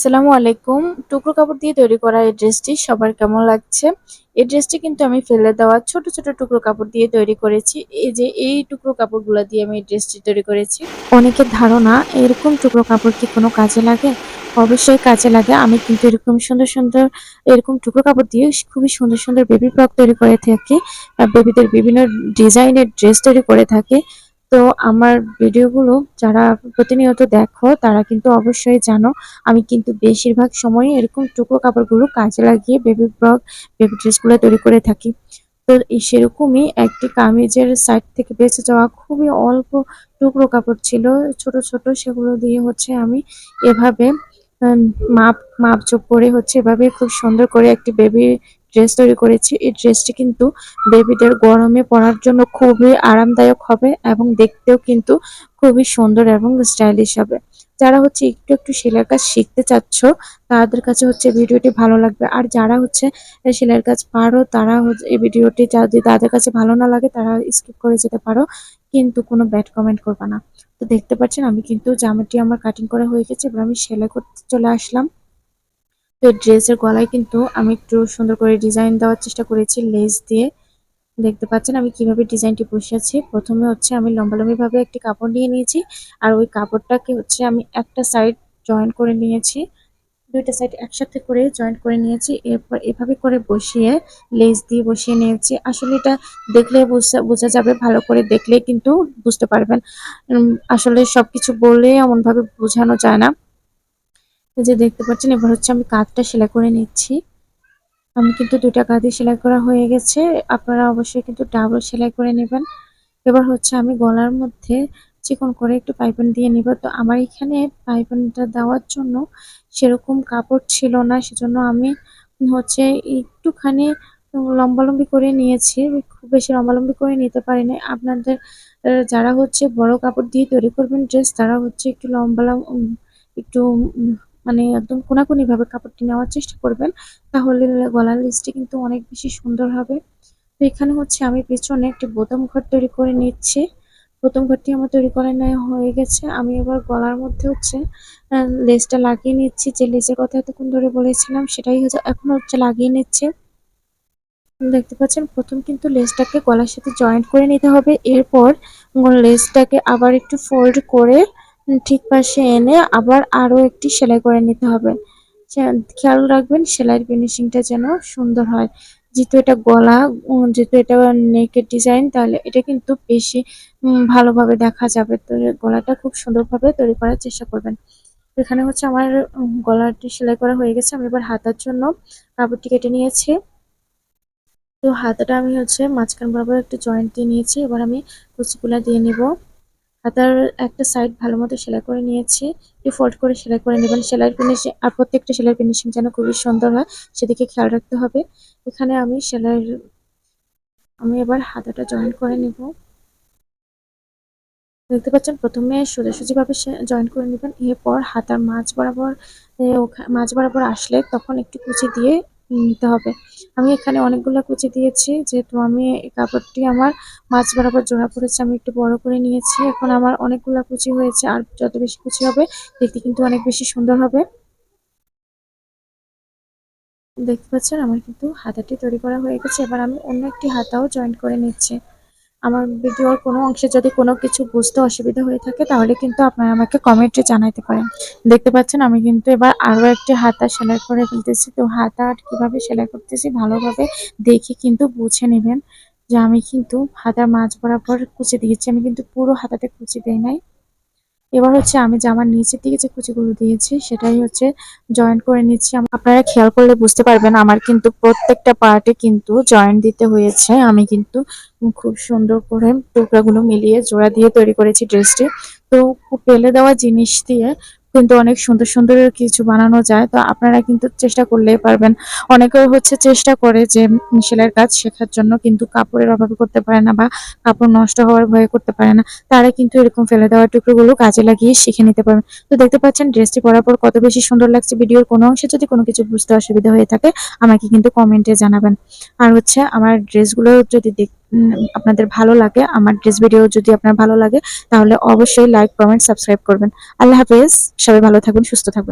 আসসালামু আলাইকুম। টুকরো কাপড় দিয়ে তৈরি করা এই ড্রেসটি সবার কেমন লাগছে? এই ড্রেসটি কিন্তু আমি ফেলে দেওয়া ছোট, ছোট টুকরো কাপড় দিয়ে তৈরি করেছি। এই যে এই টুকরো কাপড়গুলা দিয়ে আমি এই ড্রেসটি তৈরি করেছি। অনেকের ধারণা এরকম টুকরো কাপড় কি কোনো কাজে লাগে? অবশ্যই কাজে লাগে। আমি কিন্তু এরকম সুন্দর, সুন্দর এরকম টুকরো কাপড় দিয়ে খুবই সুন্দর, সুন্দর বেবি ফ্রক তৈরি করে থাকি। বেবিদের বিভিন্ন ডিজাইনের ড্রেস তৈরি করে থাকি। তো আমার ভিডিওগুলো যারা প্রতিনিয়ত দেখো তারা কিন্তু অবশ্যই জানো আমি কিন্তু বেশিরভাগ সময়ই এরকম টুকরো কাপড়গুলো কাজে লাগিয়ে বেবি ফ্রক, বেবি ড্রেসগুলো তৈরি করে থাকি। তো সেরকমই একটি কামিজের সাইড থেকে বেঁচে যাওয়া খুবই অল্প টুকরো কাপড় ছিল ছোট, ছোট সেগুলো দিয়ে আমি এভাবে আম মাপজোক করে এভাবে খুব সুন্দর করে একটি বেবি ড্রেস তৈরি করেছি। এই ড্রেসটি কিন্তু বেবিদের গরমে পরার জন্য খুবই আরামদায়ক হবে এবং দেখতেও কিন্তু খুবই সুন্দর এবং স্টাইলিশ হবে। যারা একটু, একটু সেলাইয়ের কাজ শিখতে চাচ্ছ, তাদের কাছে ভিডিওটি ভালো লাগবে। আর যারা সেলাইয়ের কাজ পারো, তারা এই ভিডিওটি যদি তাদের কাছে ভালো না লাগে, তারা স্কিপ করে যেতে পারো। কিন্তু কোনো ব্যাড কমেন্ট করবা না। তো দেখতে পাচ্ছেন আমি কিন্তু জামাটি আমার কাটিং করা হয়ে গেছে। এবার আমি সেলাই করতে চলে আসলাম। তো ড্রেসের গলায় কিন্তু আমি একটু সুন্দর করে ডিজাইন দেওয়ার চেষ্টা করেছি লেস দিয়ে। দেখতে পাচ্ছেন আমি কিভাবে ডিজাইনটি বসিয়েছি। প্রথমে আমি লম্বালম্বি ভাবে একটি কাপড় নিয়ে নিয়েছি। আর ওই কাপড়টাকে আমি একটা সাইড জয়েন করে নিয়েছি। ২ টা সাইড একসাথে করে জয়েন করে নিয়েছি। এরপর এভাবে করে বসিয়ে লেস দিয়ে বসিয়ে নিয়েছি। আসলে এটা দেখলে বোঝা যাবে, ভালো করে দেখলেই কিন্তু বুঝতে পারবেন। আসলে সবকিছু বলে এমনভাবে বোঝানো যায় না। এই যে দেখতে পাচ্ছেন এবার আমি কাঁধটা সেলাই করে নিচ্ছি। আমি কিন্তু ২ টা কাঁধই সেলাই করা হয়ে গেছে। আপনারা অবশ্যই কিন্তু ডাবল সেলাই করে নেবেন। এবার আমি গলার মধ্যে চিকন করে একটু পাইপিং দিয়ে নিব। তো আমার এখানে পাইপিংটা দেওয়ার জন্য সেরকম কাপড় ছিল না। সেজন্য আমি একটুখানি লম্বালম্বি করে নিয়েছি। খুব বেশি লম্বালম্বি করে নিতে পারিনি। আপনাদের যারা বড় কাপড় দিয়ে তৈরি করবেন ড্রেস, তারা একটু একটু মানে একদম কোনাকুনি ভাবে কাপড়টি নেওয়ার চেষ্টা করবেন। তাহলে গলার লেসটি কিন্তু অনেক বেশি সুন্দর হবে। তো এখানে আমি পেছনে একটি বোতাম ঘর তৈরি করে নিচ্ছি। বোতাম ঘরটি আমার তৈরি করে নেওয়া হয়ে গেছে। আমি এবার গলার মধ্যে লেসটা লাগিয়ে নিচ্ছি। যে লেসের কথা এতক্ষণ ধরে বলেছিলাম সেটাই এখন লাগিয়ে নিচ্ছি। দেখতে পাচ্ছেন প্রথম কিন্তু লেসটাকে গলার সাথে জয়েন্ট করে নিতে হবে। এরপর লেসটাকে আবার একটু ফোল্ড করে ঠিক পাশে এনে আবার আরো একটি সেলাই করে নিতে হবে। খেয়াল রাখবেন সেলাইয়ের ফিনিশিংটা যেন সুন্দর হয়। যেহেতু এটা গলা, যেহেতু এটা নেকের ডিজাইন, তাহলে এটা কিন্তু বেশি ভালোভাবে দেখা যাবে। তো গলাটা খুব সুন্দরভাবে তৈরি করার চেষ্টা করবেন। এখানে আমার গলাটি সেলাই করা হয়ে গেছে। আমি এবার হাতার জন্য কাপড়টি কেটে নিয়েছি। তো হাতাটা আমি মাঝখান বরাবর একটা জয়েন্ট দিয়ে নিয়েছি। এবার আমি কুচিগুলা দিয়ে নিব। হাতার একটা সাইড ভালো মতো সেলাই করে নিয়েছি। একটু ফোল্ড করে সেলাই করে নেবেন। সেলাইয়ের ফিনিশিং আর প্রত্যেকটা সেলাইয়ের ফিনিশিং যেন খুবই সুন্দর হয়, সেদিকে খেয়াল রাখতে হবে। এখানে আমি এবার হাতাটা জয়েন করে নিব। দেখতে পাচ্ছেন প্রথমে সোজাসুজি ভাবে জয়েন করে নেবেন। এরপর হাতার মাঝ বরাবর আসলে তখন একটু কুচি দিয়ে নিতে হবে। আমি এখানে অনেকগুলো কুচি দিয়েছি, যেহেতু আমি এই কাপড়টি আমার মাঝ বরাবর জোড়া পড়েছে, আমি একটু বড় করে নিয়েছি। এখন আমার অনেকগুলো কুচি হয়েছে, আর যত বেশি কুচি হবে দেখতে কিন্তু অনেক বেশি সুন্দর হবে। দেখতে পাচ্ছেন আমার কিন্তু হাতাটি তৈরি করা হয়ে গেছে। এবার আমি অন্য একটি হাতাও জয়েন করে নিচ্ছি। আমার ভিডিওর কোনো অংশে যদি কোনো কিছু বুঝতে অসুবিধা হয়ে থাকে, তাহলে কিন্তু আপনারা আমাকে কমেন্টে জানাতে পারেন। দেখতে পাচ্ছেন আমি কিন্তু এবার আরো একটি হাতা সেলাই করে ফেলতেছি। তো হাতা কিভাবে সেলাই করতেছি ভালোভাবে দেখে কিন্তু বুঝে নেবেন যে আমি কিন্তু হাতার মাঝ বরাবর কুচি দিয়েছি। আমি কিন্তু পুরো হাতাতে কুচি দেই নাই। এবার আমি জামার নিচের দিকে যে কুচিগুলো দিয়েছি সেটাই জয়েন্ট করে নিচ্ছি। আপনারা খেয়াল করলে বুঝতে পারবেন আমার কিন্তু প্রত্যেকটা পার্টে কিন্তু জয়েন্ট দিতে হয়েছে। আমি কিন্তু খুব সুন্দর করে টুকরাগুলো মিলিয়ে জোড়া দিয়ে তৈরি করেছি ড্রেসটি। তো ফেলে দেওয়া জিনিস দিয়ে কিন্তু অনেক সুন্দর সুন্দর কিছু বানানো যায়। তো আপনারা কিন্তু চেষ্টা করলেই পারবেন। অনেকে চেষ্টা করে যে সেলাইয়ের কাজ শেখার জন্য, কিন্তু কাপড়ের অভাবে করতে পারে না বা কাপড় নষ্ট হওয়ার ভয়ে করতে পারে না। তারা কিন্তু এরকম ফেলে দেওয়া টুকরোগুলো কাজে লাগিয়ে শিখে নিতে পারবেন। তো দেখতে পাচ্ছেন ড্রেসটি পরার পর কত বেশি সুন্দর লাগছে। ভিডিওর কোনো অংশে যদি কোনো কিছু বুঝতে অসুবিধা হয়ে থাকে, আমাকে কিন্তু কমেন্টে জানাবেন। আর আমার ড্রেসগুলো যদি আপনাদের ভালো লাগে, আমার ড্রেস ভিডিও যদি আপনার ভালো লাগে, তাহলে অবশ্যই লাইক, কমেন্ট, সাবস্ক্রাইব করবেন। আল্লাহ হাফেজ। সবাই ভালো থাকবেন, সুস্থ থাকবেন।